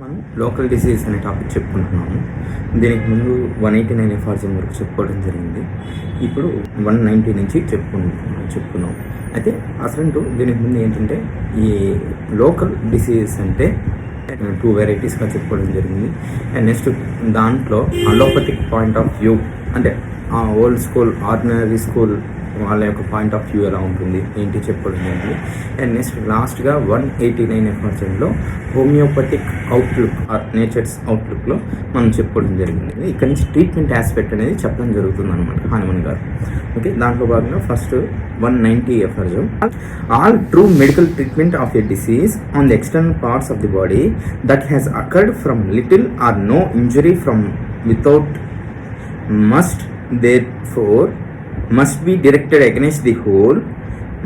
మనం local disease అనే topic చెప్పుకుంటున్నాము. దీనికి ముందు 189 ఎఫ్ఆర్జీ వరకు చెప్పుకోవడం జరిగింది. ఇప్పుడు 190 నుంచి చెప్పుకున్నాం. అయితే అసలు దీనికి ముందు ఏంటంటే ఈ లోకల్ డిసీజ్ అంటే 2 వెరైటీస్గా చెప్పుకోవడం జరిగింది. అండ్ నెక్స్ట్ దాంట్లో అలోపతిక్ పాయింట్ ఆఫ్ వ్యూ అంటే ఓల్డ్ స్కూల్ ఆర్డినరీ స్కూల్ వాళ్ళ యొక్క పాయింట్ ఆఫ్ వ్యూ ఎలా ఉంటుంది ఏంటి చెప్పుకోవడం జరిగింది. అండ్ నెక్స్ట్ లాస్ట్గా 189 ఎఫ్ఆర్జీలో హోమియోపతిక్ అవుట్లుక్ నేచర్స్ అవుట్లుక్లో మనం చెప్పుకోవడం జరిగింది. ఇక్కడ నుంచి ట్రీట్మెంట్ ఆస్పెక్ట్ అనేది చెప్పడం జరుగుతుంది అనమాట హనుమన్ గారు. ఓకే, దాంట్లో భాగంగా ఫస్ట్ 190 ఎఫ్ఆర్జీ all true medical treatment of a disease on the external parts of the body that has occurred from little or no injury from without must therefore must be directed against the whole,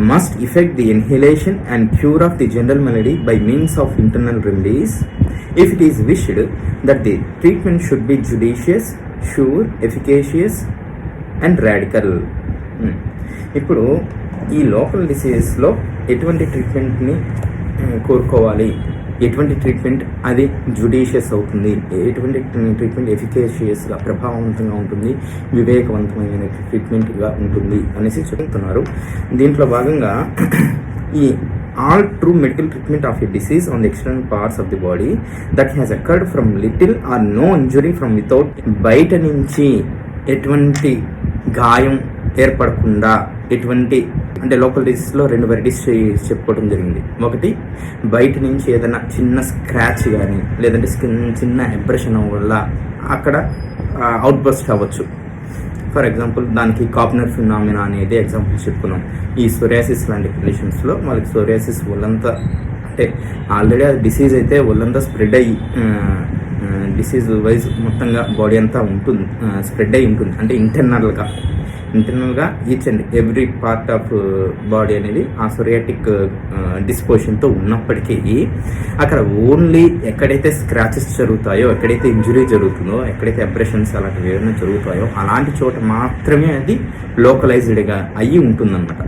must effect the inhalation and cure of the general malady by means of internal remedies, if it is wished that the treatment should be judicious, sure, efficacious and radical. ఇప్పుడు ఈ local డిసీజెస్లో ఎటువంటి ట్రీట్మెంట్ని కోరుకోవాలి, ఎటువంటి treatment అది judicious అవుతుంది, ఎటువంటి treatment ఎఫికేషియస్గా ప్రభావవంతంగా ఉంటుంది, వివేకవంతమైన ట్రీట్మెంట్గా ఉంటుంది అనేసి చెప్తున్నారు. దీంట్లో భాగంగా ఈ all true medical treatment of a disease on the external parts of the body that has occurred from little or no injury from without, బయట నుంచి ఎటువంటి గాయం ఏర్పడకుండా ఎటువంటి అంటే లోకల్ డిసీజ్లో 2 వెరైటీస్ చెప్పుకోవడం జరిగింది. ఒకటి బయట నుంచి ఏదైనా చిన్న స్క్రాచ్ కానీ లేదంటే చిన్న ఇంప్రెషన్ వల్ల అక్కడ అవుట్ బస్ట్ అవ్వచ్చు. ఫర్ ఎగ్జాంపుల్ దానికి కాప్నర్ ఫినామినా అనేది ఎగ్జాంపుల్ చెప్పుకున్నాం. ఈ సోరియాసిస్ లాంటి కండిషన్స్లో వాళ్ళకి సోరియాసిస్ ఒళ్ళంతా అంటే ఆల్రెడీ అది డిసీజ్ అయితే ఒళ్ళంతా స్ప్రెడ్ అయ్యి డిసీజ్ వైజ్ మొత్తంగా బాడీ అంతా ఉంటుంది, స్ప్రెడ్ అయి ఉంటుంది. అంటే ఇంటర్నల్గా each and every part of body అనేది ఆ సోరియాటిక్ డిస్పోజిషన్తో ఉన్నప్పటికీ అక్కడ ఓన్లీ ఎక్కడైతే స్క్రాచెస్ జరుగుతాయో, ఎక్కడైతే ఇంజురీ జరుగుతుందో, ఎక్కడైతే అబ్రెషన్స్ అలాంటివి ఏమైనా జరుగుతాయో అలాంటి చోట మాత్రమే అది లోకలైజ్డ్గా అయ్యి ఉంటుందన్నమాట.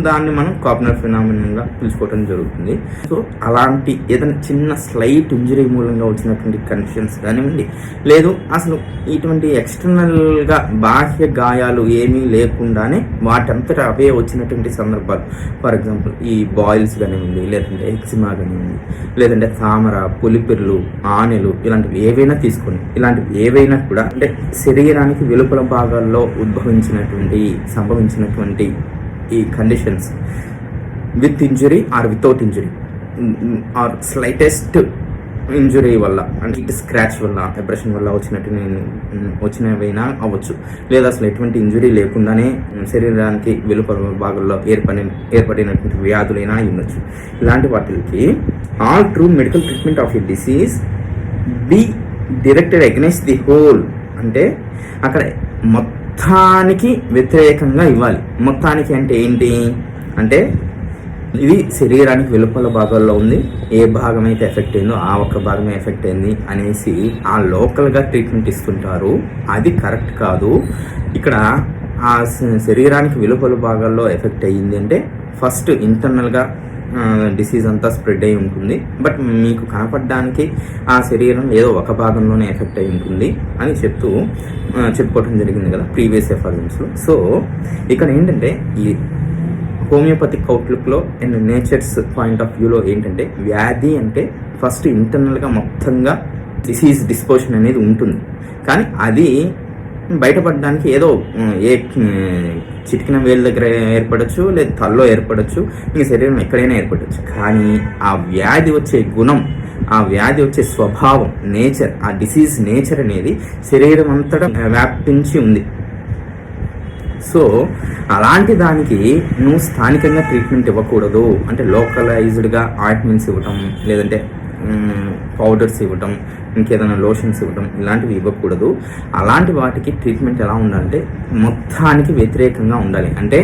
దాన్ని మనం కాప్నర్ ఫినామినల్గా పిలుచుకోవడం జరుగుతుంది. సో అలాంటి ఏదైనా చిన్న స్లైట్ ఇంజరీ మూలంగా వచ్చినటువంటి కండిషన్స్ కానివ్వండి, లేదు అసలు ఇటువంటి ఎక్స్టర్నల్గా బాహ్య గాయాలు ఏమీ లేకుండానే వాటంతటా అవే వచ్చినటువంటి సందర్భాలు, ఫర్ ఎగ్జాంపుల్ ఈ బాయిల్స్ కానివ్వండి, లేదంటే ఎక్సిమా కానివ్వండి, లేదంటే తామర, పులిపిర్లు, ఆనెలు, ఇలాంటివి ఏవైనా తీసుకోండి. ఇలాంటివి ఏవైనా కూడా అంటే శరీరానికి వెలుపల భాగాల్లో సంభవించినటువంటి ఈ conditions with injury are without injury are slightest injury వల్ల అంటే ఇటు స్క్రాచ్ వల్ల, అబ్రెషన్ వల్ల వచ్చినవైనా అవ్వచ్చు, లేదా అసలు ఎటువంటి ఇంజురీ లేకుండానే శరీరానికి వెలుపల భాగంలో ఏర్పడినటువంటి వ్యాధులైనా ఉండొచ్చు. ఇలాంటి వాటికి all true medical treatment of a disease B directed against the whole అంటే అక్కడ మొత్తానికి వ్యతిరేకంగా ఇవ్వాలి. మొత్తానికి అంటే ఏంటి అంటే ఇది శరీరానికి వెలుపల భాగాల్లో ఉంది, ఏ భాగం అయితే ఎఫెక్ట్ అయిందో ఆ ఒక్క భాగమే ఎఫెక్ట్ అయింది అనేసి ఆ లోకల్గా ట్రీట్మెంట్ ఇస్తుంటారు. అది కరెక్ట్ కాదు. ఇక్కడ ఆ శరీరానికి వెలుపల భాగాల్లో ఎఫెక్ట్ అయ్యింది అంటే ఫస్ట్ ఇంటర్నల్గా డిసీజ్ అంతా స్ప్రెడ్ అయి ఉంటుంది, బట్ మీకు కనపడడానికి ఆ శరీరం ఏదో ఒక భాగంలోనే ఎఫెక్ట్ అయి ఉంటుంది అని చెప్పుకోవడం జరిగింది కదా ప్రీవియస్ ఎఫర్జెన్స్లో. సో ఇక్కడ ఏంటంటే ఈ హోమియోపతిక్ అవుట్లుక్లో అండ్ నేచర్స్ పాయింట్ ఆఫ్ వ్యూలో ఏంటంటే వ్యాధి అంటే ఫస్ట్ ఇంటర్నల్గా మొత్తంగా డిసీజ్ డిస్పోజిషన్ అనేది ఉంటుంది, కానీ అది బయటపడడానికి ఏదో ఏ చిటికిన వేల దగ్గర ఏర్పడచ్చు, లేదా తల్లో ఏర్పడచ్చు, ఇంక శరీరం ఎక్కడైనా ఏర్పడచ్చు. కానీ ఆ వ్యాధి వచ్చే గుణం, ఆ వ్యాధి వచ్చే స్వభావం, నేచర్, ఆ డిసీజ్ నేచర్ అనేది శరీరం అంతటా వ్యాపించి ఉంది. సో అలాంటి దానికి నువ్వు స్థానికంగా ట్రీట్మెంట్ ఇవ్వకూడదు. అంటే లోకలైజ్డ్గా ఆయింట్మెంట్స్ ఇవ్వటం, లేదంటే పౌడర్స్ ఇవ్వటం, ఇంకేదైనా లోషన్స్ ఇవ్వటం, ఇలాంటివి ఇవ్వకూడదు. అలాంటి వాటికి ట్రీట్మెంట్ ఎలా ఉండాలంటే మొత్తానికి వ్యతిరేకంగా ఉండాలి. అంటే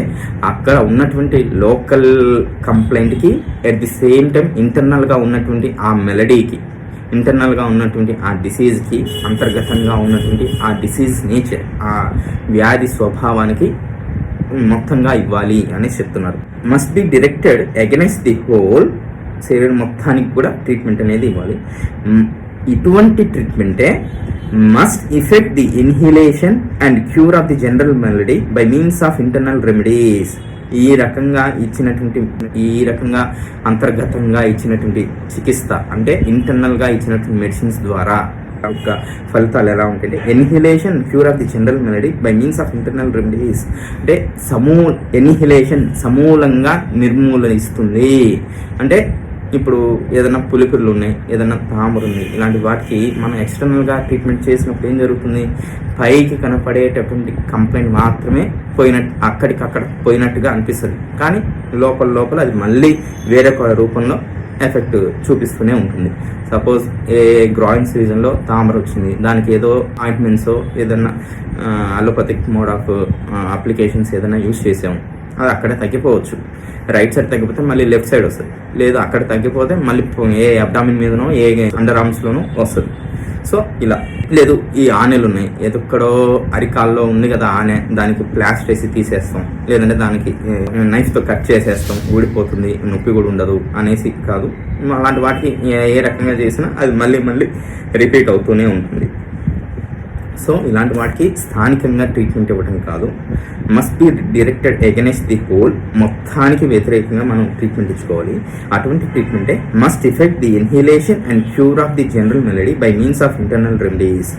అక్కడ ఉన్నటువంటి లోకల్ కంప్లైంట్కి ఎట్ ది సేమ్ టైం ఇంటర్నల్గా ఉన్నటువంటి ఆ మెలడీకి, ఇంటర్నల్గా ఉన్నటువంటి ఆ డిసీజ్కి, అంతర్గతంగా ఉన్నటువంటి ఆ డిసీజ్ నేచర్, ఆ వ్యాధి స్వభావానికి మొత్తంగా ఇవ్వాలి అని చెప్తున్నారు. Must be directed against the whole శరీరం మొత్తానికి కూడా ట్రీట్మెంట్ అనేది ఇవ్వాలి. ఇటువంటి ట్రీట్మెంటే must effect the inhalation and cure of the general malady by means of internal remedies. ఈ రకంగా అంతర్గతంగా ఇచ్చినటువంటి చికిత్స అంటే ఇంటర్నల్గా ఇచ్చినటువంటి మెడిసిన్స్ ద్వారా యొక్క ఫలితాలు ఎలా ఉంటాయంటే annihilation cure of the general malady by means of internal remedies అంటే ఎన్హిలేషన్ సమూలంగా నిర్మూలనిస్తుంది. అంటే ఇప్పుడు ఏదైనా పులిపిర్లు ఉన్నాయి, ఏదైనా తామర ఉంది, ఇలాంటి వాటికి మనం ఎక్స్టర్నల్గా ట్రీట్మెంట్ చేసినప్పుడు ఏం జరుగుతుంది, పైకి కనపడేటటువంటి కంప్లైంట్ మాత్రమే అక్కడికక్కడ పోయినట్టుగా అనిపిస్తుంది, కానీ లోపల అది మళ్ళీ వేరొక రూపంలో ఎఫెక్ట్ చూపిస్తూనే ఉంటుంది. సపోజ్ ఏ గ్రాయింగ్స్ రీజన్లో తామర వచ్చింది, దానికి ఏదో ఆయింట్మెంట్స్ ఏదైనా అలోపతిక్ మోడ్ ఆఫ్ అప్లికేషన్స్ ఏదైనా యూజ్ చేసాము, అది అక్కడే తగ్గిపోవచ్చు. రైట్ సైడ్ తగ్గిపోతే మళ్ళీ లెఫ్ట్ సైడ్ వస్తుంది, లేదు అక్కడ తగ్గిపోతే మళ్ళీ ఏ అబ్డామిన్ మీదనో ఏ అండర్ ఆర్మ్స్లోనో వస్తుంది. సో ఇలా లేదు ఈ ఆనెలు ఉన్నాయి, ఎక్కడో అరికాల్లో ఉంది కదా ఆనె, దానికి ప్లాస్టర్ వేసి తీసేస్తాం, లేదంటే దానికి నైఫ్తో కట్ చేసేస్తాం, ఊడిపోతుంది, నొప్పి కూడా ఉండదు అనేసి కాదు. అలాంటి వాటికి ఏ రకంగా చేసినా అది మళ్ళీ రిపీట్ అవుతూనే ఉంటుంది. సో ఇలాంటి వాటికి స్థానికంగా ట్రీట్మెంట్ ఇవ్వడం కాదు, must be directed against the whole, మొత్తానికి వ్యతిరేకంగా మనం ట్రీట్మెంట్ ఇచ్చుకోవాలి. అటువంటి ట్రీట్మెంటే must effect the inhalation and cure of the general malady by means of internal remedies.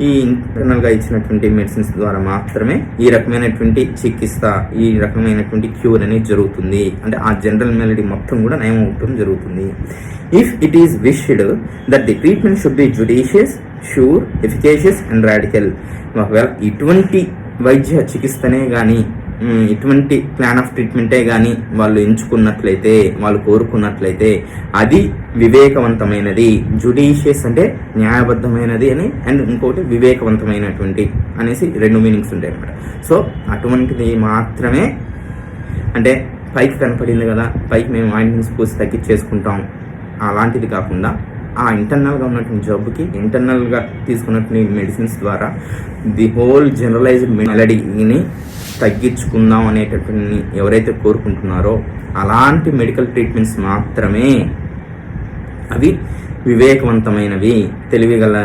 ఈ ఇంటర్నల్గా ఇచ్చినటువంటి మెడిసిన్స్ ద్వారా మాత్రమే ఈ రకమైనటువంటి చికిత్స, ఈ రకమైనటువంటి క్యూర్ అనేది జరుగుతుంది. అంటే ఆ జనరల్ మెలడీ మొత్తం కూడా నయం అవటం జరుగుతుంది. If it is wished that the treatment should be judicious, sure, efficacious and radical. ఒకవేళ ఇటువంటి వైద్య చికిత్సనే కానీ, ఇటువంటి ప్లాన్ ఆఫ్ ట్రీట్మెంటే కానీ వాళ్ళు ఎంచుకున్నట్లయితే, వాళ్ళు కోరుకున్నట్లయితే అది వివేకవంతమైనది. జుడిషియస్ అంటే న్యాయబద్ధమైనది అని, అండ్ ఇంకోటి వివేకవంతమైనటువంటి అనేసి రెండు మీనింగ్స్ ఉంటాయి అన్నమాట. సో అటువంటిది మాత్రమే, అంటే పైకి కనపడింది కదా, పైకి మేము ఆయింట్మెంట్స్ పూసి తగ్గించేసుకుంటాం, అలాంటిది కాకుండా ఆ ఇంటర్నల్గా ఉన్నటువంటి జబ్బుకి ఇంటర్నల్గా తీసుకున్నటువంటి మెడిసిన్స్ ద్వారా ది హోల్ జనరలైజ్డ్ మెలడీని తగ్గించుకుందాం అనేటటువంటి ఎవరైతే కోరుకుంటున్నారో అలాంటి మెడికల్ ట్రీట్మెంట్స్ మాత్రమే అవి వివేకవంతమైనవి, తెలివిగల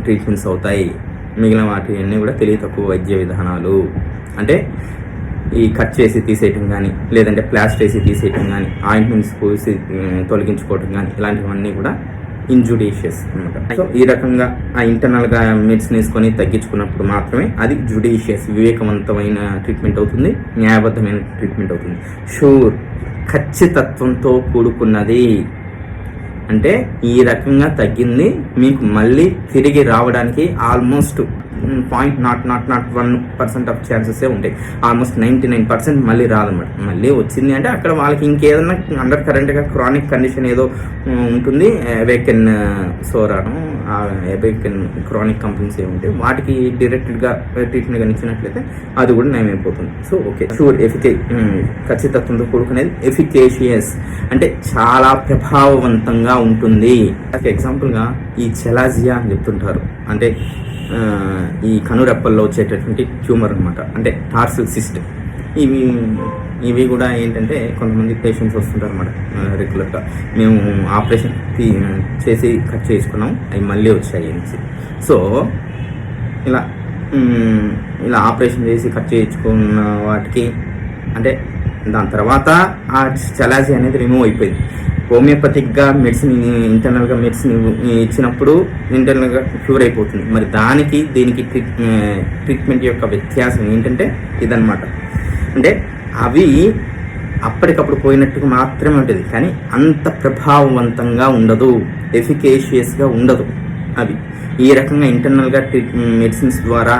ట్రీట్మెంట్స్ అవుతాయి. మిగిలిన వాటి అన్నీ కూడా తెలివి తక్కువ వైద్య విధానాలు. అంటే ఈ కట్ చేసి తీసేయటం కానీ, లేదంటే ప్లాస్టర్ వేసి తీసేయటం కానీ, ఆయింట్మెంట్స్ పూసి తొలగించుకోవటం కానీ, ఇలాంటివన్నీ కూడా ఇన్జుడిషియస్ అనమాట. సో ఈ రకంగా ఆ ఇంటర్నల్గా మెడిసిన్ వేసుకొని తగ్గించుకున్నప్పుడు మాత్రమే అది జుడిషియస్, వివేకవంతమైన ట్రీట్మెంట్ అవుతుంది, న్యాయబద్ధమైన ట్రీట్మెంట్ అవుతుంది. షూర్, ఖచ్చితత్వంతో కూడుకున్నది. అంటే ఈ రకంగా తగ్గింది మీకు మళ్ళీ తిరిగి రావడానికి ఆల్మోస్ట్ 0.001% ఆఫ్ ఛాన్సెసే ఉంటాయి. ఆల్మోస్ట్ 99% మళ్ళీ రాదన్నమాట. మళ్ళీ వచ్చింది అంటే అక్కడ వాళ్ళకి ఇంకేదన్నా అండర్ కరెంట్గా క్రానిక్ కండిషన్ ఏదో ఉంటుంది, అవేకెన్ సోరాను, అవేకెన్ క్రానిక్ కంప్లైంట్స్ ఏ ఉంటాయి, వాటికి డైరెక్టెడ్గా ట్రీట్మెంట్ కానీ ఇచ్చినట్లయితే అది కూడా నయమైపోతుంది. సో ఓకే, షూర్, ఖచ్చితత్వంతో కూడుకునేది. ఎఫికేషియస్ అంటే చాలా ప్రభావవంతంగా ఉంటుంది. ఎగ్జాంపుల్గా ఈ చెలాజియా అని చెప్తుంటారు, అంటే ఈ కనురెప్పల్లో వచ్చేటటువంటి ట్యూమర్ అనమాట, అంటే టార్సల్ సిస్ట్. ఇవి కూడా ఏంటంటే కొంతమంది పేషెంట్స్ వస్తుంటారు అనమాట రెగ్యులర్గా, మేము ఆపరేషన్ చేసి కట్ చేసుకున్నాం, అవి మళ్ళీ వచ్చాయి అనేసి. సో ఇలా ఆపరేషన్ చేసి కట్ చేయించుకున్న వాటికి అంటే దాని తర్వాత ఆ చలాజీ అనేది రిమూవ్ అయిపోయింది. హోమియోపతిక్గా మెడిసిన్, ఇంటర్నల్గా మెడిసిన్ ఇచ్చినప్పుడు ఇంటర్నల్గా క్యూర్ అయిపోతుంది. మరి దీనికి ట్రీట్మెంట్ యొక్క వ్యత్యాసం ఏంటంటే ఇదన్నమాట. అంటే అవి అప్పటికప్పుడు పోయినట్టుగా మాత్రమే ఉంటుంది, కానీ అంత ప్రభావవంతంగా ఉండదు, ఎఫికేషియస్గా ఉండదు. అవి ఈ రకంగా ఇంటర్నల్గా మెడిసిన్స్ ద్వారా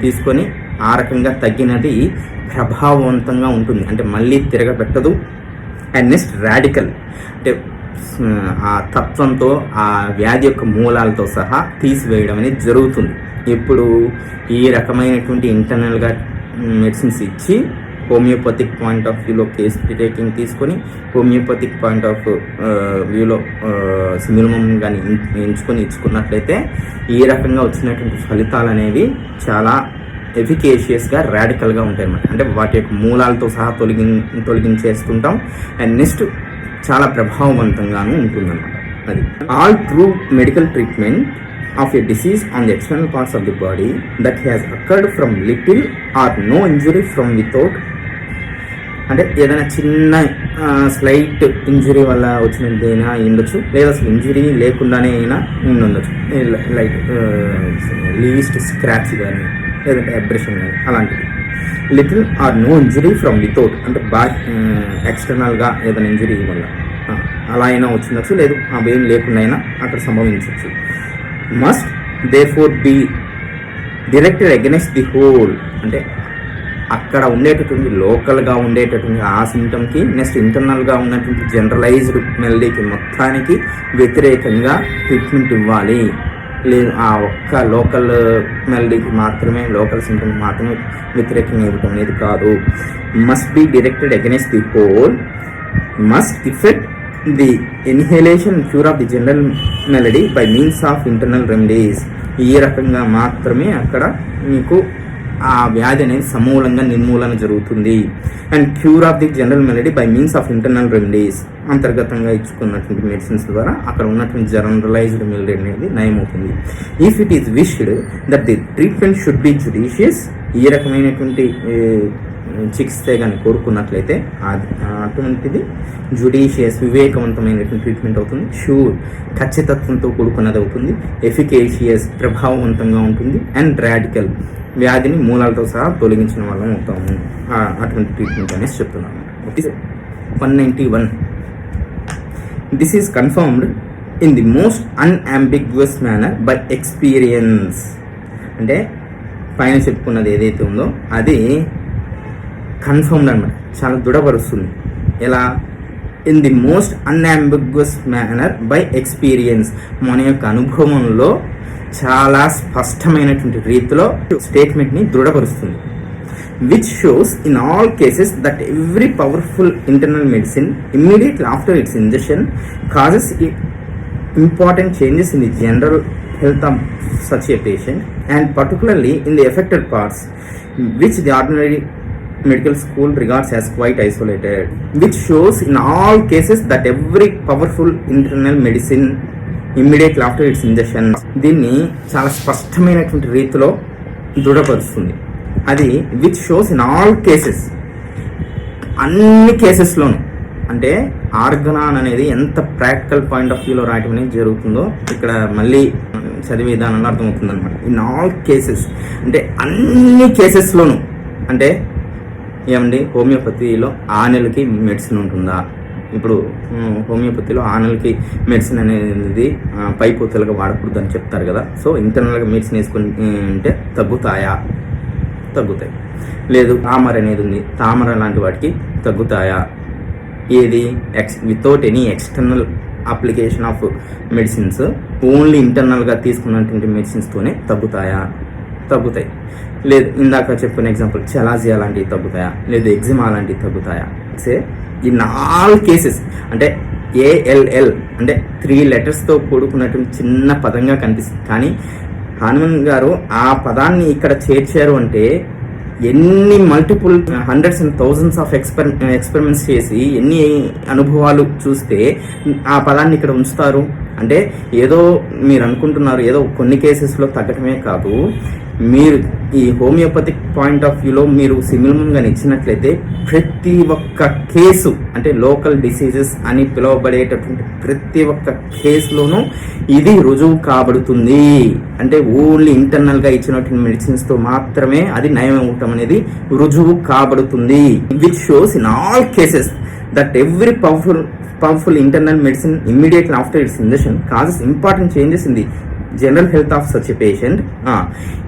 తీసుకొని ఆ రకంగా తగ్గినది ప్రభావవంతంగా ఉంటుంది, అంటే మళ్ళీ తిరగబెట్టదు. అండ్ నెక్స్ట్ రాడికల్, అంటే ఆ తత్వంతో ఆ వ్యాధి యొక్క మూలాలతో సహా తీసివేయడం అనేది జరుగుతుంది. ఇప్పుడు ఈ రకమైనటువంటి ఇంటర్నల్గా మెడిసిన్స్ ఇచ్చి హోమియోపతిక్ పాయింట్ ఆఫ్ వ్యూలో కేస్ టేకింగ్ తీసుకొని హోమియోపతిక్ పాయింట్ ఆఫ్ వ్యూలో సిమిలమం కానీ ఎంచుకొని ఇచ్చుకున్నట్లయితే ఈ రకంగా వచ్చినటువంటి ఫలితాలు అనేవి చాలా ఎఫికేషియస్గా, రాడికల్గా ఉంటాయి అన్నమాట. అంటే వాటి యొక్క మూలాలతో సహా తొలగించేస్తుంటాం. అండ్ నెక్స్ట్ చాలా ప్రభావవంతంగానూ ఉంటుందన్నమాట. అది all true medical treatment of a disease on the external parts of the body that has occurred from little or no injury from without, అంటే ఏదైనా చిన్న స్లైట్ ఇంజురీ వల్ల వచ్చినదైనా ఉండొచ్చు, లేదా అసలు ఇంజురీ లేకుండానే అయినా ఉండొచ్చు, లైక్ లీస్ట్ స్క్రాచ్ కానీ లేదంటే అబ్రెషన్ కానీ అలాంటివి. Little or no injury from without అంటే ఎక్స్టర్నల్గా ఏదైనా ఇంజురీ వల్ల అలా అయినా వచ్చిండొచ్చు, లేదు అవేం లేకుండా అయినా అక్కడ సంభవించవచ్చు. Must therefore B directed against the whole, అంటే అక్కడ ఉండేటటువంటి లోకల్గా ఉండేటటువంటి ఆ సిమ్టమ్కి నెక్స్ట్ ఇంటర్నల్గా ఉన్నటువంటి జనరలైజ్డ్ మెలడీకి మొత్తానికి వ్యతిరేకంగా ట్రీట్మెంట్ ఇవ్వాలి. లేదు ఆ ఒక్క లోకల్ మెలడీకి మాత్రమే, లోకల్ సిమ్టమ్ మాత్రమే వ్యతిరేకంగా ఇవ్వటం అనేది కాదు. Must be directed against the whole, must effect the inhalation cure of the general malady by means of internal remedies. ఈ రకంగా మాత్రమే అక్కడ మీకు ఆ వ్యాధి అనేది సమూలంగా నిర్మూలన జరుగుతుంది. And cure of the general malady by means of internal remedies, అంతర్గతంగా ఇచ్చుకున్నటువంటి మెడిసిన్స్ ద్వారా అక్కడ ఉన్నటువంటి జనరలైజ్డ్ మెలడీ అనేది నయమవుతుంది. If it is wished that the treatment should be judicious, ఈ రకమైనటువంటి చికిత్స కానీ కోరుకున్నట్లయితే అటువంటిది జుడిషియస్ వివేకవంతమైనటువంటి ట్రీట్మెంట్ అవుతుంది. షూర్ ఖచ్చితత్వంతో కూడుకున్నది అవుతుంది. ఎఫికేషియస్ ప్రభావవంతంగా ఉంటుంది. అండ్ రాడికల్ వ్యాధిని మూలాలతో సహా తొలగించిన వాళ్ళం అవుతాము. అటువంటి ట్రీట్మెంట్ అనేసి చెప్తున్నాను. 191 this is confirmed in the most unambiguous manner by experience. అంటే పైన చెప్పుకున్నది ఏదైతే ఉందో అది కన్ఫర్మ్డ్ అన్నమాట, చాలా దృఢపరుస్తుంది. ఎలా? In the most unambiguous manner by experience, మన యొక్క అనుభవంలో చాలా స్పష్టమైనటువంటి రీతిలో స్టేట్మెంట్ని దృఢపరుస్తుంది. Which shows in all cases that every powerful internal medicine immediately after its injection causes important changes in the general health of such a patient, and particularly in the affected parts, which the ordinary medical school regards as quite isolated. Which shows in all cases that every powerful internal medicine immediately after its injection, దీన్ని చాలా స్పష్టమైనటువంటి రీతిలో దృఢపరుస్తుంది. అది which shows in all cases, అన్ని కేసెస్లోనూ. అంటే Organon అనేది ఎంత practical point of వ్యూలో రాయటం అనేది జరుగుతుందో ఇక్కడ మళ్ళీ చదివే విధానంలో అర్థమవుతుంది అనమాట. ఇన్ ఆల్ కేసెస్ అంటే అన్ని కేసెస్లోనూ. అంటే ఏమండి హోమియోపతిలో 6 నెలలకి మెడిసిన్ ఉంటుందా? ఇప్పుడు హోమియోపతిలో 6 నెలలకి మెడిసిన్ అనేది పైపోతలుగా వాడకూడదు అని చెప్తారు కదా. సో ఇంటర్నల్గా మెడిసిన్ వేసుకుని అంటే తగ్గుతాయా? తగ్గుతాయి. లేదు తామర అనేది ఉంది, తామర లాంటి వాటికి తగ్గుతాయా? ఏది without any external application of medicines, only ఇంటర్నల్గా తీసుకున్నటువంటి మెడిసిన్స్తోనే తగ్గుతాయా? తగ్గుతాయి. లేదు ఇందాక చెప్పిన ఎగ్జాంపుల్ చలాజియా లాంటివి తగ్గుతాయా? లేదు ఎగ్జిమా లాంటివి తగ్గుతాయా? సే ఇన్ ఆల్ కేసెస్ అంటే ALL అంటే 3 లెటర్స్తో కూడుకున్నటువంటి చిన్న పదంగా కనిపిస్తుంది. కానీ హనుమన్ గారు ఆ పదాన్ని ఇక్కడ చేర్చారు అంటే ఎన్ని multiple hundreds and thousands of experiments చేసి ఎన్ని అనుభవాలు చూస్తే ఆ పదాన్ని ఇక్కడ ఉంచుతారు. అంటే ఏదో మీరు అనుకుంటున్నారు ఏదో కొన్ని కేసెస్లో తగ్గటమే కాదు, మీరు ఈ హోమియోపతిక్ పాయింట్ ఆఫ్ వ్యూలో మీరు సిమిలమ్గా ఇచ్చినట్లయితే ప్రతి ఒక్క కేసు అంటే లోకల్ డిసీజెస్ అని పిలువబడేటటువంటి ప్రతి ఒక్క కేసులోనూ ఇది రుజువు కాబడుతుంది. అంటే ఓన్లీ ఇంటర్నల్గా ఇచ్చినటువంటి మెడిసిన్స్తో మాత్రమే అది నయం అవ్వటం అనేది రుజువు కాబడుతుంది. Which shows in all cases that every powerful internal medicine immediately after its injection causes important changes in the general health of such a patient.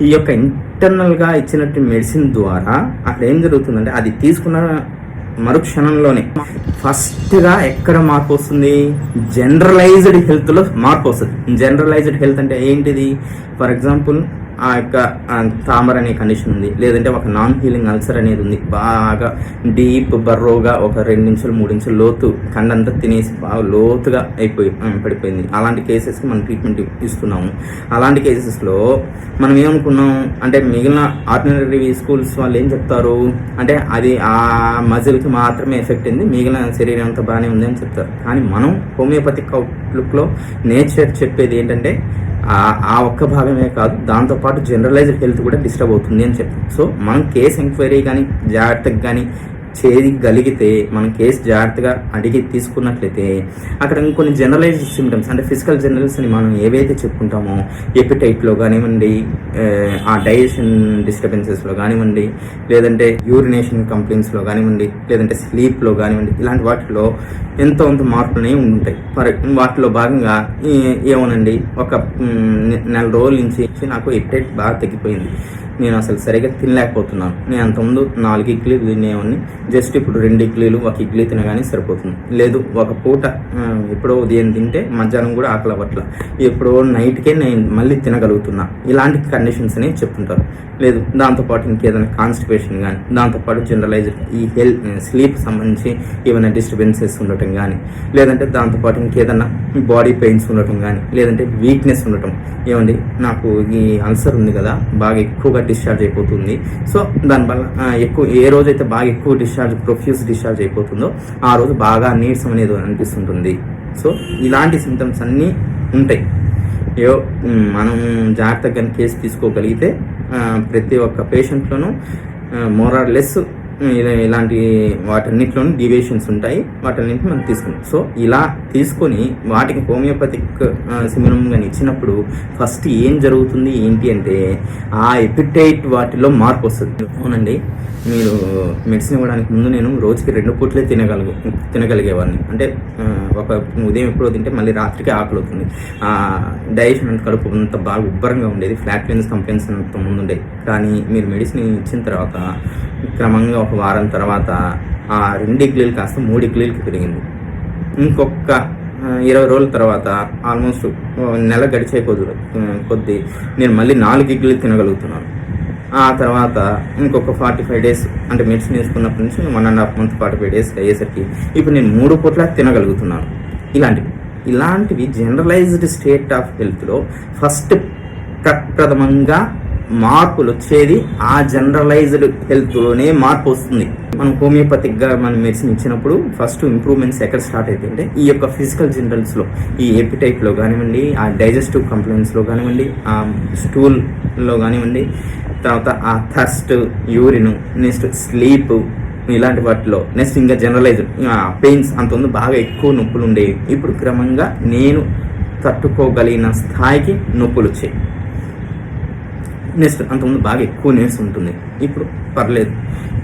ఈ యొక్క ఇంటర్నల్గా ఇచ్చినట్టు మెడిసిన్ ద్వారా అక్కడ ఏం జరుగుతుందంటే అది తీసుకున్న మరుక్షణంలోనే ఫస్ట్గా ఎక్కడ మార్పు వస్తుంది? జనరలైజ్డ్ హెల్త్లో మార్పు వస్తుంది. జనరలైజ్డ్ హెల్త్ అంటే ఏంటిది? ఫర్ ఎగ్జాంపుల్ ఆ యొక్క తామర్ అనే కండిషన్ ఉంది, లేదంటే ఒక నాన్ హీలింగ్ అల్సర్ అనేది ఉంది, బాగా డీప్ బర్రోగా ఒక 2 ఇంచులు 3 ఇంచులు లోతు కండంతా తినేసి బాగా లోతుగా పడిపోయింది. అలాంటి కేసెస్కి మనం ట్రీట్మెంట్ ఇస్తున్నాము. అలాంటి కేసెస్లో మనం ఏమనుకున్నాం అంటే మిగిలిన ఆర్డినరీ స్కూల్స్ వాళ్ళు ఏం చెప్తారు అంటే అది ఆ మజిల్కి మాత్రమే ఎఫెక్ట్ అయింది, మిగిలిన శరీరం అంతా బాగానే ఉంది అని చెప్తారు. కానీ మనం హోమియోపతిక్ అవుట్లుక్లో నేచర్ చెప్పేది ఏంటంటే ఆ ఒక్క భాగమే కాదు, దాంతోపాటు జనరలైజ్డ్ హెల్త్ కూడా డిస్టర్బ్ అవుతుంది అని చెప్తాం. సో మనం కేస్ ఎంక్వైరీ కానీ జాగ్రత్తగా కానీ చేయగలిగితే, మనం కేసు జాగ్రత్తగా అడిగి తీసుకున్నట్లయితే అక్కడ ఇంకొన్ని జనరలైజ్డ్ సిమ్టమ్స్ అంటే ఫిజికల్ జనరల్స్ అని మనం ఏవైతే చెప్పుకుంటామో ఎపిటైట్లో కానివ్వండి, ఆ డైజెషన్ డిస్టర్బెన్సెస్లో కానివ్వండి, లేదంటే యూరినేషన్ కంప్లైంట్స్లో కానివ్వండి, లేదంటే స్లీప్లో కానివ్వండి, ఇలాంటి వాటిలో ఎంతో కొంత మార్పులు ఉంటాయి. వాటిలో భాగంగా ఏమోనండి ఒక నెల రోజుల నుంచి నాకు ఎపిటైట్ బాగా తగ్గిపోయింది, నేను అసలు సరిగ్గా తినలేకపోతున్నాను. నేను అంతకుముందు 4 ఇడ్లీలు తినేవాడిని, జస్ట్ ఇప్పుడు 2 ఇడ్లీలు 1 ఇడ్లీ తినగానే సరిపోతుంది. లేదు ఒక పూట ఎప్పుడో ఉదయం తింటే మధ్యాహ్నం కూడా ఆకలి అవ్వట్ల, ఎప్పుడో నైట్కే నేను మళ్ళీ తినగలుగుతున్నా. ఇలాంటి కండిషన్స్ అని చెప్తుంటారు. లేదు దాంతోపాటు ఇంకేదైనా కాన్స్టిపేషన్ కానీ, దాంతోపాటు జనరలైజ్డ్ ఈ స్లీప్ సంబంధించి ఏమైనా డిస్టర్బెన్సెస్ ఉండటం కానీ, లేదంటే దాంతోపాటు ఇంకేదన్నా బాడీ పెయిన్స్ ఉండటం కానీ, లేదంటే వీక్నెస్ ఉండటం. ఏమండి నాకు ఈ అల్సర్ ఉంది కదా, బాగా ఎక్కువగా డిశ్చార్జ్ అయిపోతుంది, సో దానివల్ల ఏ రోజైతే బాగా ఎక్కువ ప్రొఫ్యూస్ డిశ్చార్జ్ అయిపోతుందో ఆ రోజు బాగా నీరసం అనేది అనిపిస్తుంటుంది. సో ఇలాంటి సిమ్టమ్స్ అన్నీ ఉంటాయి. మనం జాగ్రత్తగా కేసు తీసుకోగలిగితే ప్రతి ఒక్క పేషెంట్లోనూ మోర్ ఆర్ లెస్ ఇలాంటి వాటన్నిటిలోనూ డీవియేషన్స్ ఉంటాయి, వాటన్నింటిని మనం తీసుకుంటాం. సో ఇలా తీసుకొని వాటికి హోమియోపతిక్ సిమినం కానీ ఇచ్చినప్పుడు ఫస్ట్ ఏం జరుగుతుంది ఏంటి అంటే ఆ ఎపిటైట్ వాటిలో మార్పు వస్తుంది. అవునండి, మీరు మెడిసిన్ ఇవ్వడానికి ముందు నేను రోజుకి 2 పూట్లే తినగలిగేవాడిని. అంటే ఒక ఉదయం ఎప్పుడో తింటే మళ్ళీ రాత్రికి ఆకలి అవుతుంది. డైజెషన్ అంటే కడుపు అంత బాగా ఉబ్బరంగా ఉండేది, ఫ్లాట్లెన్స్ కంప్లైంట్స్ అంత ముందు ఉండేది. కానీ మీరు మెడిసిన్ ఇచ్చిన తర్వాత క్రమంగా ఒక వారం తర్వాత ఆ 2 ఇడ్లీలు కాస్త 3 ఇడ్లీలకి పెరిగింది. ఇంకొక 20 రోజుల తర్వాత ఆల్మోస్ట్ నెల గడిచే కొద్దీ నేను మళ్ళీ 4 ఇడ్లీలు తినగలుగుతున్నాను. ఆ తర్వాత ఇంకొక 45 డేస్ అంటే మెడిసిన్ వేసుకున్నప్పటి నుంచి 1.5 మంత్ 45 డేస్ అయ్యేసరికి ఇప్పుడు నేను 3 పూట్ల తినగలుగుతున్నాను. ఇలాంటివి జనరలైజ్డ్ స్టేట్ ఆఫ్ హెల్త్లో ఫస్ట్ ప్రప్రథమంగా మార్పులు వచ్చేది ఆ జనరలైజ్డ్ హెల్త్లోనే మార్పు వస్తుంది. మనం హోమియోపతిక్గా మనం మెడిసిన్ ఇచ్చినప్పుడు ఫస్ట్ ఇంప్రూవ్మెంట్స్ ఎక్కడ స్టార్ట్ అవుతాయంటే ఈ యొక్క ఫిజికల్ జనరల్స్లో, ఈ ఎపిటైట్లో కానివ్వండి, ఆ డైజెస్టివ్ కంప్లైంట్స్లో కానివ్వండి, ఆ స్టూల్లో కానివ్వండి, తర్వాత ఆ థర్స్ట్, యూరిన్, నెక్స్ట్ స్లీప్, ఇలాంటి వాటిలో నెక్స్ట్ ఇంకా జనరలైజ్డ్ పెయిన్స్ అంత బాగా ఎక్కువ నొప్పులు ఉండేవి. ఇప్పుడు క్రమంగా నేను తట్టుకోగలిగిన స్థాయికి నొప్పులు వచ్చాయి. నెక్స్ట్ అంతకుముందు బాగా ఎక్కువ నీరసం ఉంటుంది, ఇప్పుడు పర్లేదు,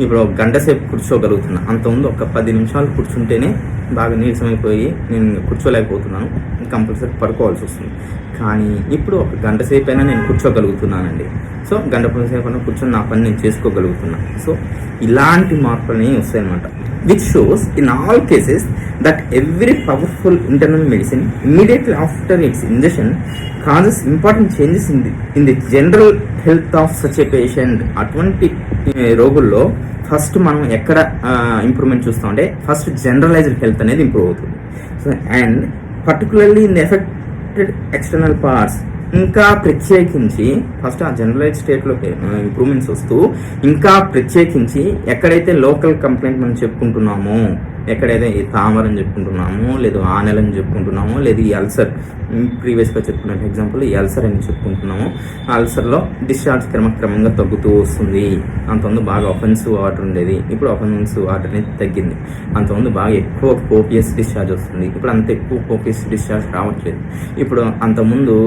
ఇప్పుడు 1 గంట సేపు కూర్చోగలుగుతున్నా. అంతకుముందు ఒక 10 నిమిషాలు కూర్చుంటేనే బాగా నీరసమైపోయి నేను కూర్చోలేకపోతున్నాను, కంపల్సరీ పడుకోవాల్సి వస్తుంది. కానీ ఇప్పుడు 1 గంట సేపు అయినా నేను కూర్చోగలుగుతున్నానండి. సో 1 గంట సేపు అయినా కూర్చొని నా పని నేను చేసుకోగలుగుతున్నాను. సో ఇలాంటి మార్పులని వస్తాయన్నమాట. which shows in all cases that every powerful internal medicine immediately after its ingestion causes important changes in the general health of such a patient. అటువంటి రోగుల్లో ఫస్ట్ మనం ఎక్కడ ఇంప్రూవ్మెంట్ చూస్తామంటే ఫస్ట్ జనరలైజ్డ్ హెల్త్ అనేది improve అవుతుంది. So and particularly in affected external parts ఇంకా ప్రత్యేకించి first ఆ generalise స్టేట్లో improvements వస్తూ ఇంకా ప్రత్యేకించి ఎక్కడైతే లోకల్ కంప్లైంట్ మనం చెప్పుకుంటున్నామో, ఎక్కడైతే ఈ తామర్ అని చెప్పుకుంటున్నామో, లేదు ఆనెల్ అని చెప్పుకుంటున్నామో, లేదు ఈ అల్సర్ ప్రీవియస్గా చెప్పుకున్న ఎగ్జాంపుల్ ఈ అల్సర్ అని చెప్పుకుంటున్నామో, ఆ అల్సర్లో డిశ్చార్జ్ క్రమంగా తగ్గుతూ వస్తుంది. అంతకుముందు బాగా అఫెన్సివ్ వాటర్ ఉండేది, ఇప్పుడు అఫెన్సివ్ వాటర్ అనేది తగ్గింది. అంతకుముందు బాగా ఎక్కువ కోపియస్ డిశ్చార్జ్ వస్తుంది, ఇప్పుడు అంత ఎక్కువ కోపియస్ డిశ్చార్జ్ రావట్లేదు. ఇప్పుడు అంతకుముందు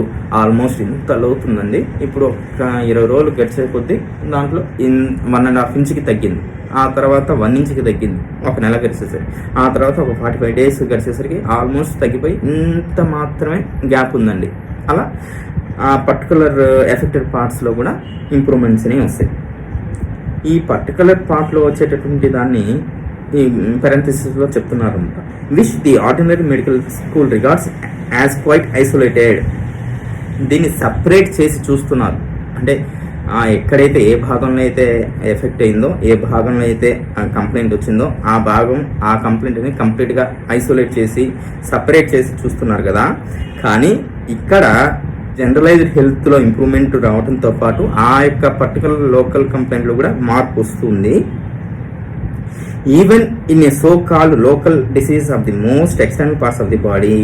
ఆల్మోస్ట్ ఇంత అవుతుందండి, ఇప్పుడు ఒక 20 రోజులు గడిచే కొద్దీ దాంట్లో 1.5 ఇంచుకి తగ్గింది. ఆ తర్వాత 1 ఇంచుకి తగ్గింది, ఒక నెల గడిచేసరికి. ఆ తర్వాత ఒక 45 డేస్ గడిచేసరికి ఆల్మోస్ట్ తగ్గిపోయి ఇంత మాత్రమే గ్యాప్ ఉందండి. అలా ఆ పర్టికులర్ ఎఫెక్టెడ్ పార్ట్స్లో కూడా ఇంప్రూవ్మెంట్స్ అనేవి వస్తాయి. ఈ పర్టికులర్ పార్ట్లో వచ్చేటటువంటి దాన్ని ఈ పెరెంథసిస్లో చెప్తున్నారు అనమాట. Which the ordinary medical school regards as quite isolated. దీన్ని సపరేట్ చేసి చూస్తున్నారు. అంటే ఎక్కడైతే ఏ భాగంలో అయితే ఎఫెక్ట్ అయిందో, ఏ భాగంలో అయితే కంప్లైంట్ వచ్చిందో ఆ కంప్లైంట్ని కంప్లీట్గా ఐసోలేట్ చేసి సపరేట్ చేసి చూస్తున్నారు కదా. కానీ ఇక్కడ జనరలైజ్డ్ హెల్త్లో ఇంప్రూవ్మెంట్ రావడంతో పాటు ఆ యొక్క పర్టికులర్ లోకల్ కంప్లైంట్లో కూడా మార్పు వస్తుంది. Even in a so called local disease of the most external parts of the body,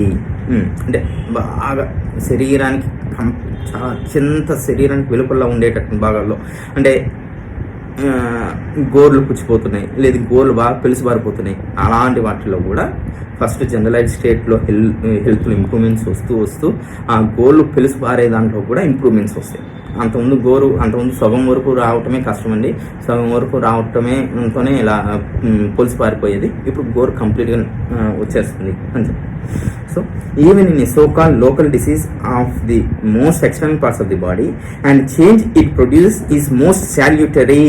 అంటే బాగా శరీరానికి చాలా అత్యంత శరీరానికి వెలుపల ఉండేటటువంటి భాగాల్లో, అంటే గోర్లు పుచ్చిపోతున్నాయి, లేదు గోర్లు బాగా పెలుసుబారిపోతున్నాయి, అలాంటి వాటిలో కూడా ఫస్ట్ జనరలైజ్ స్టేట్లో హెల్త్లో ఇంప్రూవ్మెంట్స్ వస్తూ ఆ గోర్లు పెలుసుబారే దాంట్లో కూడా ఇంప్రూవ్మెంట్స్ వస్తాయి. అంతకుముందు సగం వరకు రావటమే కష్టమండి, సగం వరకు రావటమేతోనే ఇలా పొలిసి పారిపోయేది. ఇప్పుడు గోరు కంప్లీట్గా వచ్చేస్తుంది అని చెప్పి. So even in a so called local disease of the most external parts of the body and change it produce is most salutary.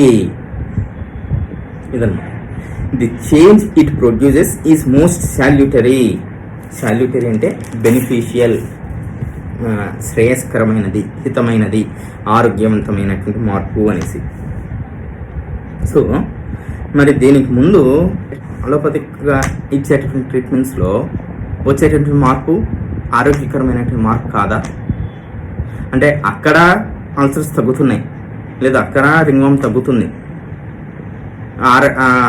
ఇదన్నమాట, the change it produces is most salutary. Salutary అంటే beneficial, శ్రేయస్కరమైనది, హితమైనది, ఆరోగ్యవంతమైనటువంటి మార్పు అనేసి. So మరి దీనికి ముందు అలోపతిక్గా ఇచ్చేటటువంటి ట్రీట్మెంట్స్లో వచ్చేటటువంటి మార్పు ఆరోగ్యకరమైనటువంటి మార్పు కాదా? అంటే అక్కడ అల్సర్స్ తగ్గుతున్నాయి, లేదా అక్కడ రింగ్వామ్ తగ్గుతుంది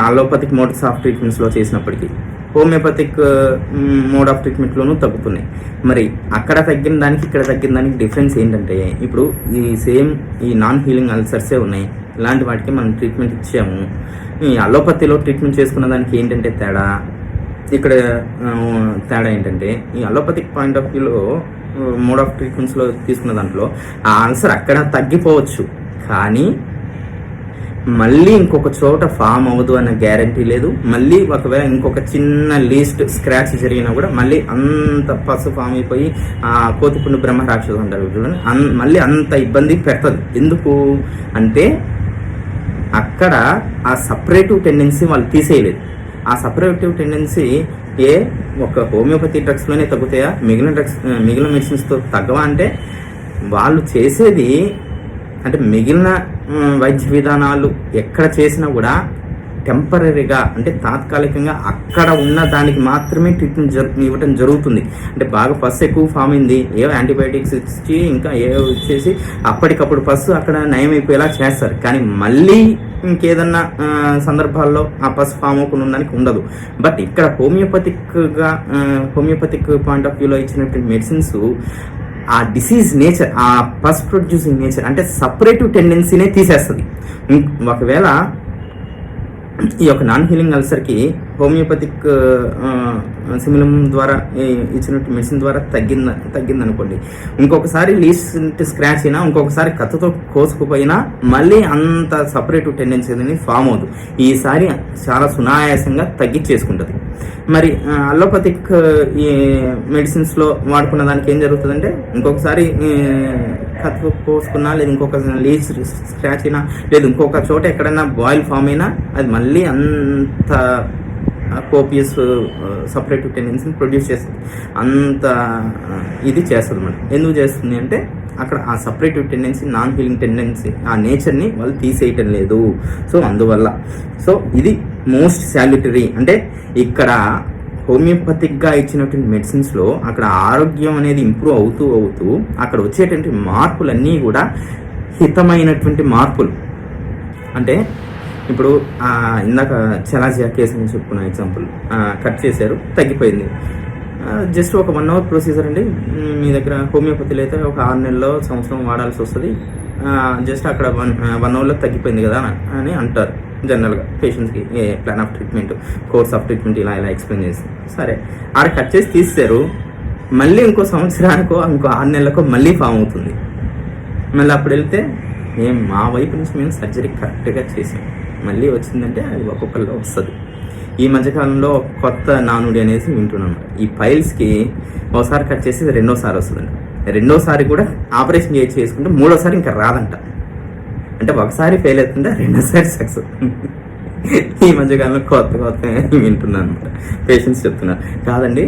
అలోపతిక్ మోడ్స్ ఆఫ్ ట్రీట్మెంట్స్లో చేసినప్పటికీ, హోమియోపతిక్ మోడ్ ఆఫ్ ట్రీట్మెంట్లోనూ తగ్గుతున్నాయి. మరి అక్కడ తగ్గిన దానికి ఇక్కడ తగ్గిన దానికి డిఫరెన్స్ ఏంటంటే, ఇప్పుడు ఈ నాన్ హీలింగ్ అల్సర్సే ఉన్నాయి, ఇలాంటి వాటికి మనం ట్రీట్మెంట్ ఇచ్చాము. ఈ అలోపతిలో ట్రీట్మెంట్ చేసుకున్న దానికి ఏంటంటే ఇక్కడ తేడా ఏంటంటే, ఈ అలోపతిక్ పాయింట్ ఆఫ్ వ్యూలో మోడ్ ఆఫ్ ట్రీట్మెంట్స్లో తీసుకున్న దాంట్లో ఆ అల్సర్ అక్కడ తగ్గిపోవచ్చు, కానీ మళ్ళీ ఇంకొక చోట ఫామ్ అవ్వదు అన్న గ్యారంటీ లేదు. మళ్ళీ ఒకవేళ ఇంకొక చిన్న లీస్ట్ స్క్రాచ్ జరిగినా కూడా మళ్ళీ అంత పసు ఫామ్ అయిపోయి కోతిపుండు బ్రహ్మ రాక్షసు అంటారు చూడండి, మళ్ళీ అంత ఇబ్బంది పెడుతుంది. ఎందుకు అంటే అక్కడ ఆ సపరేటివ్ టెండెన్సీ వాళ్ళు తీసేయలేదు. ఆ సపరేటివ్ టెండెన్సీ ఒక హోమియోపతి డ్రగ్స్లోనే తగ్గుతాయా, మిగిలిన మెడిసిన్స్తో తగ్గవా అంటే, వాళ్ళు చేసేది అంటే మిగిలిన వైద్య విధానాలు ఎక్కడ చేసినా కూడా టెంపరీగా, అంటే తాత్కాలికంగా అక్కడ ఉన్న దానికి మాత్రమే ట్రీట్మెంట్ ఇవ్వడం జరుగుతుంది. అంటే బాగా పస్సు ఎక్కువ ఫామ్ అయింది, ఏవో యాంటీబయాటిక్స్ ఇచ్చి ఇంకా ఏవో ఇచ్చేసి అప్పటికప్పుడు పస్సు అక్కడ నయం అయిపోయేలా చేస్తారు. కానీ మళ్ళీ ఇంకేదన్నా సందర్భాల్లో ఆ పస్సు ఫామ్ అవ్వకుండా ఉండడానికి ఉండదు. బట్ ఇక్కడ హోమియోపతిక్ పాయింట్ ఆఫ్ వ్యూలో ఇచ్చినటువంటి మెడిసిన్స్ ఆ డిసీజ్ నేచర్, ఆ పస్ ప్రొడ్యూసింగ్ నేచర్, అంటే సపరేటివ్ టెండెన్సీనే తీసేస్తుంది. ఒకవేళ ఈ యొక్క నాన్ హీలింగ్ అల్సర్కి హోమియోపతిక్ సిమిలం ద్వారా ఇచ్చినట్టు మెడిసిన్ ద్వారా తగ్గింది అనుకోండి, ఇంకొకసారి లీస్ట్ స్క్రాచ్ అయినా, ఇంకొకసారి కత్తుతో కోసుకుపోయినా మళ్ళీ అంత సపరేటివ్ టెండెన్సీ అనేది ఫామ్ అవుతుంది. ఈసారి చాలా సునాయాసంగా తగ్గించేసుకుంటుంది. మరి అలోపతిక్ ఈ మెడిసిన్స్లో వాడుకున్న దానికి ఏం జరుగుతుందంటే, ఇంకొకసారి కత్తుతో కోసుకున్నా, లేదా ఇంకొక లీస్ట్ స్క్రాచ్ అయినా, లేదా ఇంకొక చోట ఎక్కడైనా బాయిల్ ఫామ్ అయినా అది మళ్ళీ అంత కోపియస్ సపరేటివ్ టెండెన్సీని ప్రొడ్యూస్ చేస్తుంది. అంత ఇది చేస్తుంది అన్నమాట. ఎందుకు చేస్తుంది అంటే అక్కడ ఆ separative tendency, non healing tendency, ఆ నేచర్ని వాళ్ళు తీసేయటం లేదు. సో అందువల్ల ఇది మోస్ట్ సాల్యుటరీ. అంటే ఇక్కడ హోమియోపతిక్గా ఇచ్చినటువంటి మెడిసిన్స్లో అక్కడ ఆరోగ్యం అనేది ఇంప్రూవ్ అవుతూ అక్కడ వచ్చేటువంటి మార్పులన్నీ కూడా హితమైనటువంటి మార్పులు. అంటే ఇప్పుడు ఇందాక చలాజియా కేసు అని చెప్పుకున్న ఎగ్జాంపుల్, కట్ చేశారు, తగ్గిపోయింది. జస్ట్ ఒక 1 hour ప్రొసీజర్ అండి. మీ దగ్గర హోమియోపతిలో అయితే ఒక 6 నెలల్లో సంవత్సరం వాడాల్సి వస్తుంది. జస్ట్ అక్కడ 1 hourలో తగ్గిపోయింది కదా అని అంటారు జనరల్గా పేషెంట్స్కి. A plan of treatment, course of treatment ఇలా ఎక్స్ప్లెయిన్ చేసి, సరే ఆడ కట్ చేసి తీస్తారు. మళ్ళీ ఇంకో సంవత్సరానికో ఇంకో 6 నెలలకో మళ్ళీ ఫామ్ అవుతుంది. మళ్ళీ అప్పుడు వెళ్తే మా వైపు నుంచి మేము సర్జరీ కరెక్ట్గా చేసాం, మళ్ళీ వచ్చిందంటే అది ఒక్కొక్కరిలో వస్తుంది. ఈ మధ్యకాలంలో కొత్త నానుడి అనేసి వింటున్నాం. ఈ పైల్స్కి ఒకసారి కట్ చేసి రెండోసారి వస్తుందండి. రెండోసారి కూడా ఆపరేషన్ చేసుకుంటే మూడోసారి ఇంకా రాదంట. అంటే ఒకసారి ఫెయిల్ అవుతుంటే రెండోసారి సక్సెస్. ఈ మధ్యకాలంలో కొత్త వింటున్నాను అనమాట. పేషెంట్స్ చెప్తున్నారు, కాదండి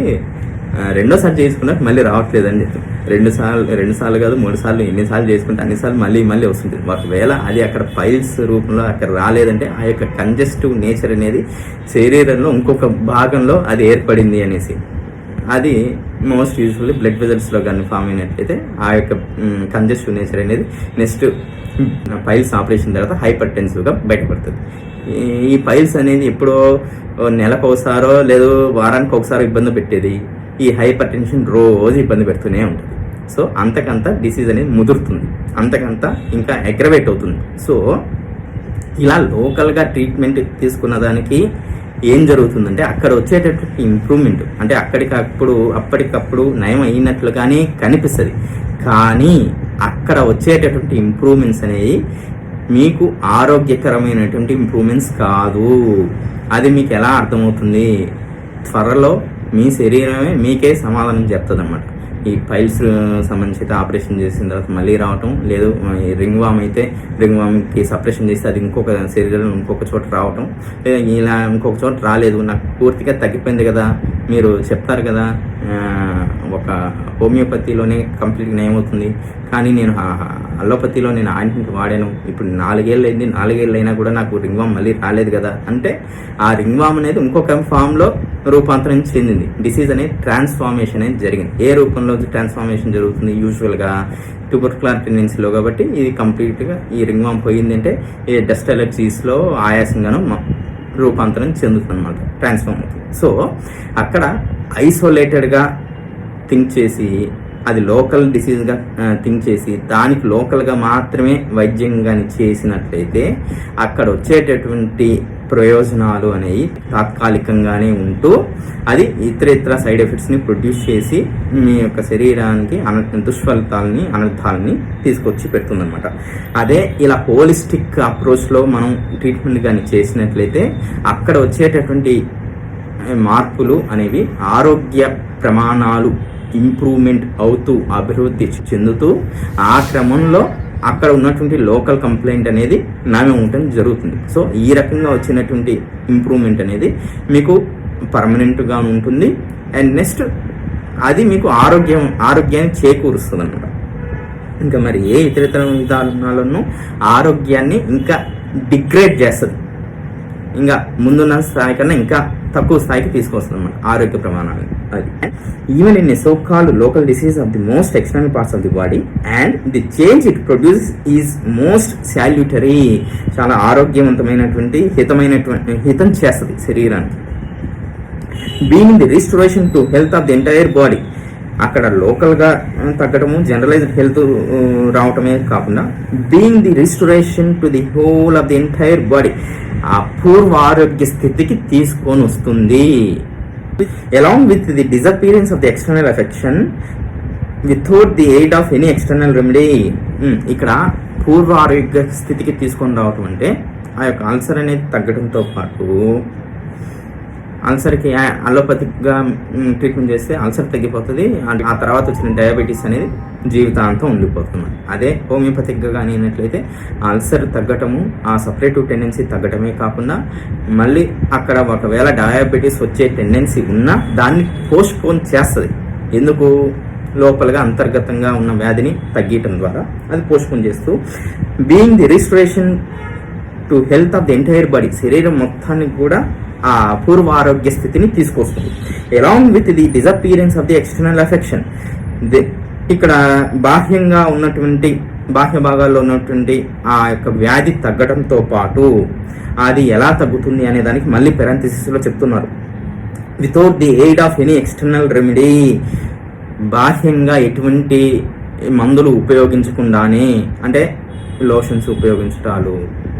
రెండోసారి చేసుకున్నట్టు మళ్ళీ రావట్లేదు అని చెప్తాం. రెండు సార్లు కాదు 3 సార్లు, ఎన్నిసార్లు చేసుకుంటే అన్నిసార్లు మళ్ళీ వస్తుంటుంది. ఒకవేళ అది అక్కడ పైల్స్ రూపంలో అక్కడ రాలేదంటే ఆ యొక్క కంజెస్టివ్ నేచర్ అనేది శరీరంలో ఇంకొక భాగంలో అది ఏర్పడింది అనేసి, అది మోస్ట్ యూజువల్లీ బ్లడ్ వెజల్స్లో కానీ ఫామ్ అయినట్లయితే ఆ యొక్క కంజెస్టివ్ నేచర్ అనేది నెక్స్ట్ పైల్స్ ఆపరేషన్ తర్వాత హైపర్ టెన్సివ్గా బయటపడుతుంది. ఈ పైల్స్ అనేది ఎప్పుడో నెలకు ఒకసారో లేదు వారానికి ఒకసారి ఇబ్బంది పెట్టేది, ఈ హైపర్ టెన్షన్ రోజు ఇబ్బంది పెడుతూనే ఉంటుంది. సో అంతకంత డిసీజ్ అనేది ముదురుతుంది, అంతకంత ఇంకా అగ్రవేట్ అవుతుంది. సో ఇలా లోకల్గా ట్రీట్మెంట్ తీసుకున్న దానికి ఏం జరుగుతుందంటే అక్కడ వచ్చేటటువంటి ఇంప్రూవ్మెంట్ అంటే అప్పటికప్పుడు నయం అయినట్లుగానే కనిపిస్తుంది, కానీ అక్కడ వచ్చేటటువంటి ఇంప్రూవ్మెంట్స్ అనేవి మీకు ఆరోగ్యకరమైనటువంటి ఇంప్రూవ్మెంట్స్ కాదు. అది మీకు ఎలా అర్థమవుతుంది? త్వరలో మీ శరీరమే మీకే సమాధానం చెప్తుంది అన్నమాట. ఈ పైల్స్ సంబంధించి ఆపరేషన్ చేసిన తర్వాత మళ్ళీ రావటం, లేదు రింగ్ వామ్ అయితే రింగ్ వామ్కి సపరేషన్ చేస్తే అది ఇంకొక శరీరంలో ఇంకొక చోట రావటం, లేదా ఇలా ఇంకొక చోట రాలేదు నాకు పూర్తిగా తగ్గిపోయింది కదా, మీరు చెప్తారు కదా ఒక హోమియోపతిలోనే కంప్లీట్గా నయమవుతుంది, కానీ నేను అలోపతిలో నేను ఆయింట్మెంట్ వాడాను, ఇప్పుడు 4 ఏళ్ళు అయింది, 4 ఏళ్ళు అయినా కూడా నాకు రింగ్ వామ్ మళ్ళీ రాలేదు కదా అంటే ఆ రింగ్ వామ్ అనేది ఇంకొక ఫామ్లో రూపాంతరం చెందింది. డిసీజ్ అనేది ట్రాన్స్ఫార్మేషన్ అనేది జరిగింది. ఏ రూపంలో ట్రాన్స్ఫార్మేషన్ జరుగుతుంది? యూజువల్గా ట్యూబర్క్యులర్ టెండెన్సీలో. కాబట్టి ఇది కంప్లీట్గా ఈ రింగ్ వామ్ పోయిందంటే ఈ డస్ట్ అలర్జీస్లో ఆయాసంగాను రూపాంతరం చెందుతుంది అన్నమాట, ట్రాన్స్ఫార్మ్ అవుతుంది. సో అక్కడ ఐసోలేటెడ్గా థింక్ చేసి అది లోకల్ డిసీజ్గా థింక్ చేసి దానికి లోకల్గా మాత్రమే వైద్యం కానీ చేసినట్లయితే అక్కడ వచ్చేటటువంటి ప్రయోజనాలు అనేవి తాత్కాలికంగానే ఉంటూ అది ఇతర సైడ్ ఎఫెక్ట్స్ని ప్రొడ్యూస్ చేసి మీ యొక్క శరీరానికి దుష్ఫలితాలని అనర్థాలని తీసుకొచ్చి పెడుతుందన్నమాట. అదే ఇలా హోలిస్టిక్ అప్రోచ్లో మనం ట్రీట్మెంట్ కానీ చేసినట్లయితే అక్కడ వచ్చేటటువంటి మార్పులు అనేవి ఆరోగ్య ప్రమాణాలు ఇంప్రూవ్మెంట్ అవుతూ అభివృద్ధి చెందుతూ ఆ క్రమంలో అక్కడ ఉన్నటువంటి లోకల్ కంప్లైంట్ అనేది నామే ఉండటం జరుగుతుంది. సో ఈ రకంగా వచ్చినటువంటి ఇంప్రూవ్మెంట్ అనేది మీకు పర్మనెంట్గా ఉంటుంది అండ్ నెక్స్ట్ అది మీకు ఆరోగ్యాన్ని చేకూరుస్తుంది అన్నమాట. ఇంకా మరి ఏ ఇతర విధానాలను ఆరోగ్యాన్ని ఇంకా డిగ్రేడ్ చేస్తుంది, ఇంకా ముందున్న స్థాయి కన్నా ఇంకా తక్కువ స్థాయికి తీసుకొస్తుంది అన్నమాట ఆరోగ్య ప్రమాణాలు. అది even in so called local disease of the most external parts of the body and the change it produce is most salutary. చాలా ఆరోగ్యవంతమైనటువంటి హితం చేస్తుంది శరీరానికి. Being the restoration to health of the entire body, అక్కడ లోకల్గా తగ్గటము generalized health రావటమే కాకుండా being the restoration to the whole of the entire body, ఆ పూర్వ ఆరోగ్య స్థితికి తీసుకొని వస్తుంది. Along with the disappearance of the external affection without the aid of any external remedy. ఇక్కడ పూర్వ ఆరోగ్య స్థితికి తీసుకొని రావటం అంటే ఆ యొక్క అల్సర్ అనేది తగ్గడంతో పాటు అల్సర్కి అలోపతిక్గా ట్రీట్మెంట్ చేస్తే అల్సర్ తగ్గిపోతుంది, ఆ తర్వాత వచ్చిన డయాబెటీస్ అనేది జీవితాంతం ఉండిపోతుంది. అదే హోమియోపతిక్గా కానీ అయినట్లయితే అల్సర్ తగ్గటము, ఆ సపరేటివ్ టెండెన్సీ తగ్గటమే కాకుండా మళ్ళీ అక్కడ ఒకవేళ డయాబెటీస్ వచ్చే టెండెన్సీ ఉన్నా దాన్ని పోస్ట్పోన్ చేస్తుంది. ఎందుకు? లోపలగా అంతర్గతంగా ఉన్న వ్యాధిని తగ్గించడం ద్వారా అది పోస్ట్పోన్ చేస్తూ being the restoration to health of the entire body, శరీరం మొత్తానికి కూడా ఆ పూర్వ ఆరోగ్య స్థితిని తీసుకొస్తుంది. Along with the disappearance of the external affection, ఇక్కడ బాహ్యంగా ఉన్నటువంటి బాహ్య భాగాల్లో ఉన్నటువంటి ఆ యొక్క వ్యాధి తగ్గడంతో పాటు అది ఎలా తగ్గుతుంది అనే దానికి మళ్ళీ పెరాంథసిస్లో చెప్తున్నారు. Without the aid of any external remedy, బాహ్యంగా ఎటువంటి మందులు ఉపయోగించకుండానే, అంటే లోషన్స్ ఉపయోగించటాలు,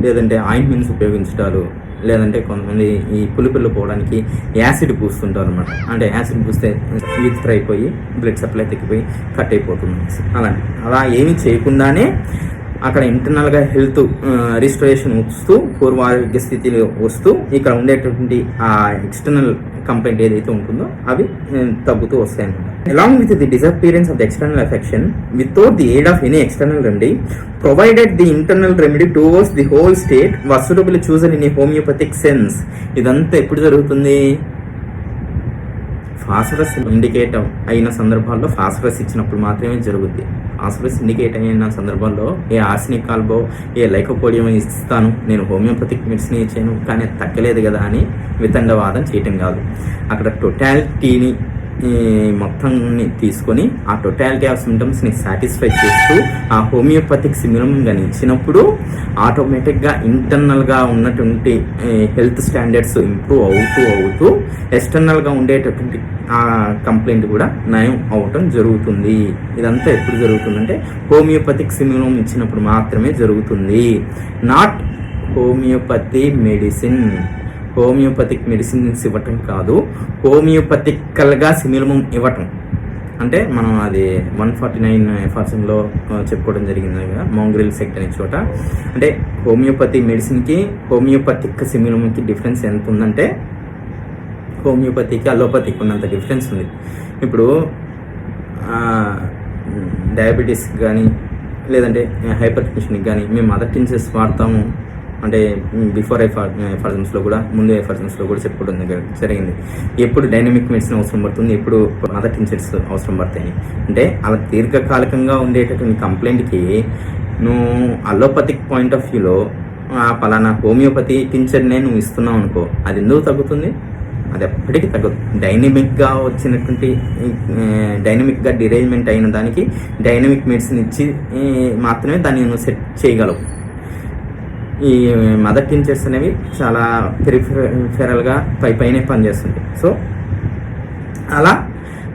లేదంటే ఆయింట్మెంట్స్ ఉపయోగించటాలు, లేదంటే కొంతమంది ఈ పులిపిల్లు పోవడానికి యాసిడ్ పూస్తుంటారు అనమాట. అంటే యాసిడ్ పూస్తే విత్డ్రా అయిపోయి బ్లడ్ సప్లై తగ్గిపోయి కట్ అయిపోతుంది. అలా ఏమీ చేయకుండానే అక్కడ ఇంటర్నల్గా హెల్త్ రిస్టోరేషన్ వస్తూ పూర్వ ఆరోగ్య స్థితిలో వస్తూ ఇక్కడ ఉండేటువంటి ఆ ఎక్స్టర్నల్ కంప్లైంట్ ఏదైతే ఉంటుందో అవి తగ్గుతూ వస్తాయి అనమాట. Along with the disappearance of the external affection without the aid of any external remedy provided the internal remedy towards the whole state was suitably chosen in a homoeopathic sense. ఇదంతా ఎప్పుడు జరుగుతుంది? Phosphorus indicate అయిన సందర్భాల్లో phosphorus ఇచ్చినప్పుడు మాత్రమే జరుగుద్ది. Phosphorus indicate అయిన సందర్భాల్లో ఏ ఆర్సినిక్ ఆల్బో ఏ లైకోపోడియం ఇస్తాను, నేను హోమియోపతిక్ మెడిసిన్ ఇచ్చాను కానీ తగ్గలేదు కదా అని వితండవాదం చేయటం కాదు. అక్కడ టోటాలిటీని మొత్తాన్ని తీసుకొని ఆ టోటాలిటీ ఆఫ్ సిమ్టమ్స్ని సాటిస్ఫై చేస్తూ ఆ హోమియోపతిక్ సిమిలం కానీ ఇచ్చినప్పుడు ఆటోమేటిక్గా ఇంటర్నల్గా ఉన్నటువంటి హెల్త్ స్టాండర్డ్స్ ఇంప్రూవ్ అవుతూ ఎక్స్టర్నల్గా ఉండేటటువంటి ఆ కంప్లైంట్ కూడా నయం అవటం జరుగుతుంది. ఇదంతా ఎప్పుడు జరుగుతుందంటే హోమియోపతిక్ సిమిలం ఇచ్చినప్పుడు మాత్రమే జరుగుతుంది. Not homeopathy medicine. Homoeopathic medicines ఇవ్వటం కాదు, హోమియోపతికల్గా సిమిలమం ఇవ్వటం. అంటే మనం అది 149 ఎఫ్ఆర్సంలో చెప్పుకోవడం జరిగింది కదా, మోంగ్రిల్ సెక్ట్ అనే చోట. అంటే హోమియోపతి మెడిసిన్కి హోమియోపతిక్ సిమిలమంకి డిఫరెన్స్ ఎంత ఉందంటే హోమియోపతికి అలోపతికి ఉన్నంత డిఫరెన్స్ ఉంది. ఇప్పుడు డయాబెటీస్ కానీ లేదంటే హైపర్ టెన్షన్కి కానీ మేము మదర్ టిన్సెస్ వాడతాము అంటే బిఫోర్ ఎఫర్జన్స్లో కూడా ముందు ఎఫర్జన్స్లో కూడా చెప్పుకోవడం జరిగింది. ఎప్పుడు డైనమిక్ మెడిసిన్ అవసరం పడుతుంది, ఎప్పుడు మదర్ టిన్సెట్స్ అవసరం పడతాయి. అంటే అలా దీర్ఘకాలికంగా ఉండేటటువంటి కంప్లైంట్కి నువ్వు అలోపతిక్ పాయింట్ ఆఫ్ వ్యూలో పలానా హోమియోపతి టించర్నే నువ్వు ఇస్తున్నావు అనుకో, అది ఎందుకు తగ్గుతుంది? అది ఎప్పటికీ తగ్గదు. డైనమిక్గా వచ్చినటువంటి డైనమిక్గా డిరేంజ్మెంట్ అయిన దానికి డైనమిక్ మెడిసిన్ ఇచ్చి మాత్రమే దాన్ని నువ్వు సెట్ చేయగలవు. ఈ మదర్ టించర్స్ అనేవి చాలా పెరిఫెరల్గా పైనే పనిచేస్తుంది. సో అలా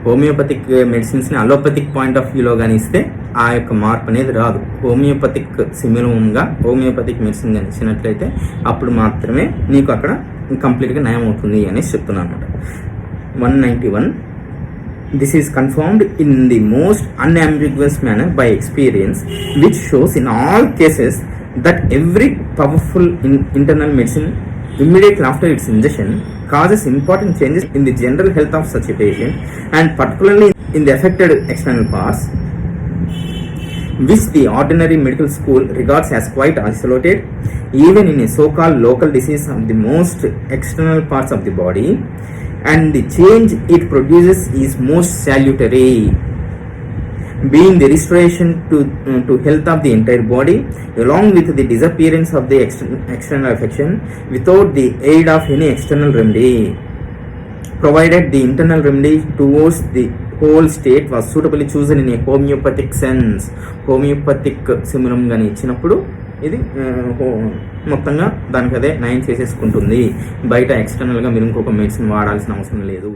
హోమియోపతిక్ మెడిసిన్స్ని అలోపతిక్ పాయింట్ ఆఫ్ వ్యూలో కానీ ఇస్తే ఆ యొక్క మార్పు అనేది రాదు. హోమియోపతిక్ సిమిలంగా హోమియోపతిక్ మెడిసిన్ కానీ ఇచ్చినట్లయితే అప్పుడు మాత్రమే నీకు అక్కడ కంప్లీట్గా నయం అవుతుంది అనేసి చెప్తున్నాను అనమాట. 191 This is confirmed in the most unambiguous manner by experience, which shows in all cases that every powerful internal medicine immediately after its ingestion causes important changes in the general health of such a patient, and particularly in the affected external parts, which the ordinary medical school regards as quite isolated, even in a so-called local disease of the most external parts of the body, and the change it produces is most salutary, being the restoration to health of the entire body, along with the disappearance of the external affection without the aid of any external remedy, provided the internal remedy towards the whole state was suitably chosen in a homeopathic sense. Homeopathic simillimum కానీ ఇచ్చినప్పుడు ఇది మొత్తంగా దానికి అదే నయం చేసేసుకుంటుంది. బయట ఎక్స్టర్నల్గా మీరు ఇంకొక మెడిసిన్ వాడాల్సిన అవసరం లేదు.